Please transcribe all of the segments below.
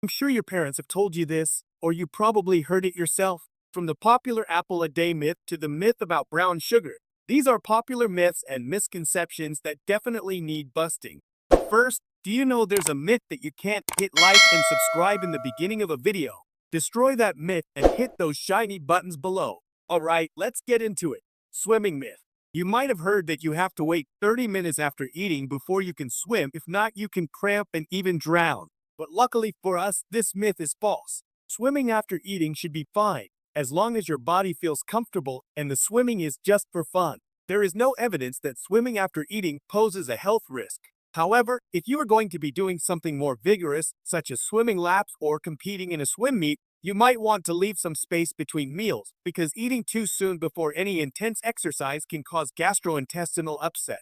I'm sure your parents have told you this, or you probably heard it yourself. From the popular apple a day myth to the myth about brown sugar, these are popular myths and misconceptions that definitely need busting. But first, do you know there's a myth that you can't hit like and subscribe in the beginning of a video? Destroy that myth and hit those shiny buttons below. Alright, let's get into it. Swimming myth. You might have heard that you have to wait 30 minutes after eating before you can swim. If not, you can cramp and even drown. But luckily for us, this myth is false. Swimming after eating should be fine, as long as your body feels comfortable and the swimming is just for fun. There is no evidence that swimming after eating poses a health risk. However, if you are going to be doing something more vigorous, such as swimming laps or competing in a swim meet, you might want to leave some space between meals, because eating too soon before any intense exercise can cause gastrointestinal upset.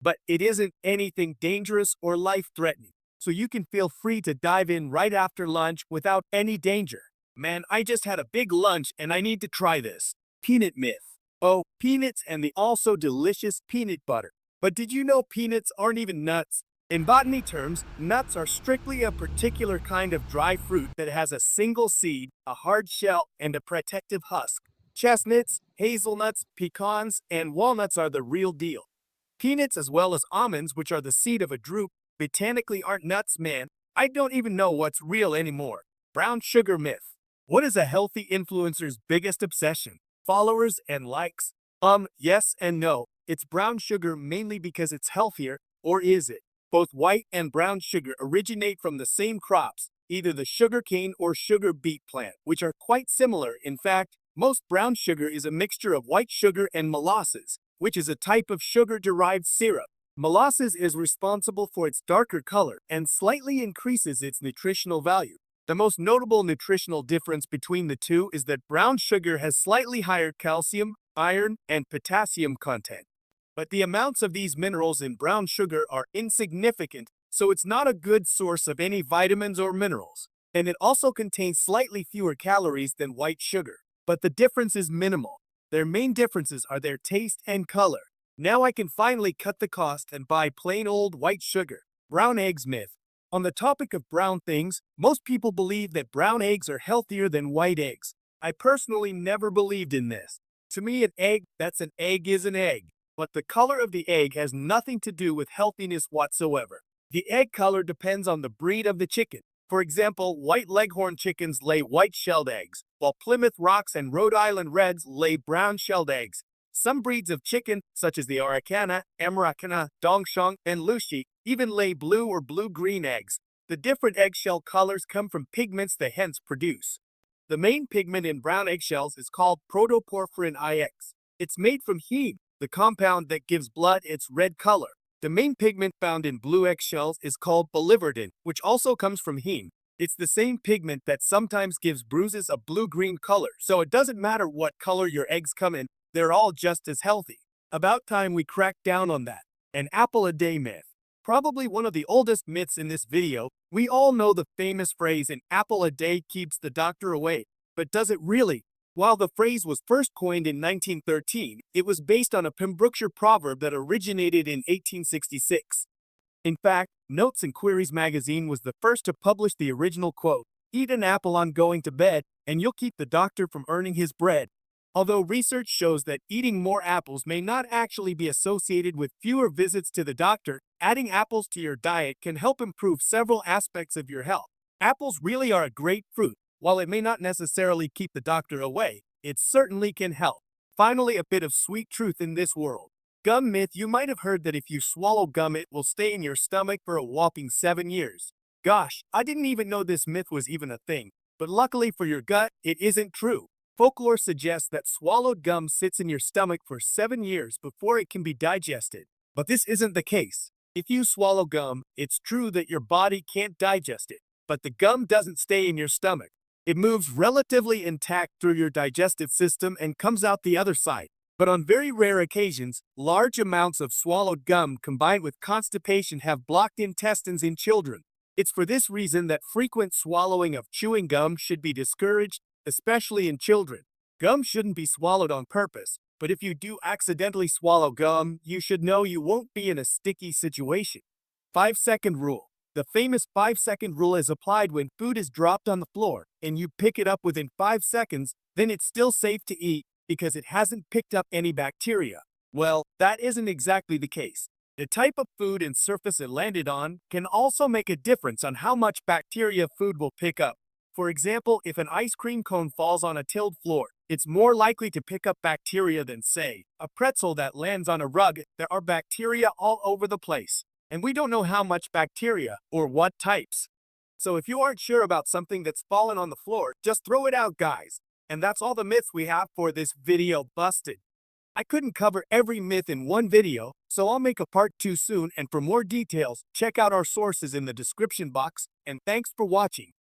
But it isn't anything dangerous or life-threatening, so you can feel free to dive in right after lunch without any danger. Man, I just had a big lunch and I need to try this. Peanut myth. Oh, peanuts and the also delicious peanut butter. But did you know peanuts aren't even nuts? In botany terms, nuts are strictly a particular kind of dry fruit that has a single seed, a hard shell, and a protective husk. Chestnuts, hazelnuts, pecans, and walnuts are the real deal. Peanuts, as well as almonds, which are the seed of a drupe, botanically aren't nuts, man. I don't even know what's real anymore. Brown sugar myth. What is a healthy influencer's biggest obsession? Followers and likes? Yes and no. It's brown sugar mainly because it's healthier, or is it? Both white and brown sugar originate from the same crops, either the sugarcane or sugar beet plant, which are quite similar. In fact, most brown sugar is a mixture of white sugar and molasses, which is a type of sugar-derived syrup. Molasses is responsible for its darker color and slightly increases its nutritional value. The most notable nutritional difference between the two is that brown sugar has slightly higher calcium, iron, and potassium content. But the amounts of these minerals in brown sugar are insignificant, so it's not a good source of any vitamins or minerals. And it also contains slightly fewer calories than white sugar. But the difference is minimal. Their main differences are their taste and color. Now I can finally cut the cost and buy plain old white sugar. Brown eggs myth. On the topic of brown things, most people believe that brown eggs are healthier than white eggs. I personally never believed in this. To me, an egg that's an egg is an egg. But the color of the egg has nothing to do with healthiness whatsoever. The egg color depends on the breed of the chicken. For example, white leghorn chickens lay white-shelled eggs, while Plymouth Rocks and Rhode Island Reds lay brown-shelled eggs. Some breeds of chicken, such as the Araucana, Americana, Dongshong, and Lushi, even lay blue or blue-green eggs. The different eggshell colors come from pigments the hens produce. The main pigment in brown eggshells is called protoporphyrin IX. It's made from heme, the compound that gives blood its red color. The main pigment found in blue eggshells is called biliverdin, which also comes from heme. It's the same pigment that sometimes gives bruises a blue-green color, so it doesn't matter what color your eggs come in, they're all just as healthy. About time we crack down on that. An apple a day myth. Probably one of the oldest myths in this video. We all know the famous phrase, an apple a day keeps the doctor away. But does it really? While the phrase was first coined in 1913, it was based on a Pembrokeshire proverb that originated in 1866. In fact, Notes and Queries magazine was the first to publish the original quote, "Eat an apple on going to bed, and you'll keep the doctor from earning his bread." Although research shows that eating more apples may not actually be associated with fewer visits to the doctor, adding apples to your diet can help improve several aspects of your health. Apples really are a great fruit. While it may not necessarily keep the doctor away, it certainly can help. Finally, a bit of sweet truth in this world. Gum myth. You might have heard that if you swallow gum, it will stay in your stomach for a whopping 7 years. Gosh, I didn't even know this myth was even a thing. But luckily for your gut, it isn't true. Folklore suggests that swallowed gum sits in your stomach for 7 years before it can be digested. But this isn't the case. If you swallow gum, it's true that your body can't digest it. But the gum doesn't stay in your stomach. It moves relatively intact through your digestive system and comes out the other side. But on very rare occasions, large amounts of swallowed gum combined with constipation have blocked intestines in children. It's for this reason that frequent swallowing of chewing gum should be discouraged, especially in children. Gum shouldn't be swallowed on purpose, but if you do accidentally swallow gum, you should know you won't be in a sticky situation. 5-second rule. The famous 5-second rule is applied when food is dropped on the floor and you pick it up within 5 seconds, then it's still safe to eat because it hasn't picked up any bacteria. Well, that isn't exactly the case. The type of food and surface it landed on can also make a difference on how much bacteria food will pick up. For example, if an ice cream cone falls on a tilled floor, it's more likely to pick up bacteria than, say, a pretzel that lands on a rug. There are bacteria all over the place, and we don't know how much bacteria or what types. So if you aren't sure about something that's fallen on the floor, just throw it out, guys. And that's all the myths we have for this video busted. I couldn't cover every myth in one video, so I'll make a part 2 soon, and for more details, check out our sources in the description box, and thanks for watching.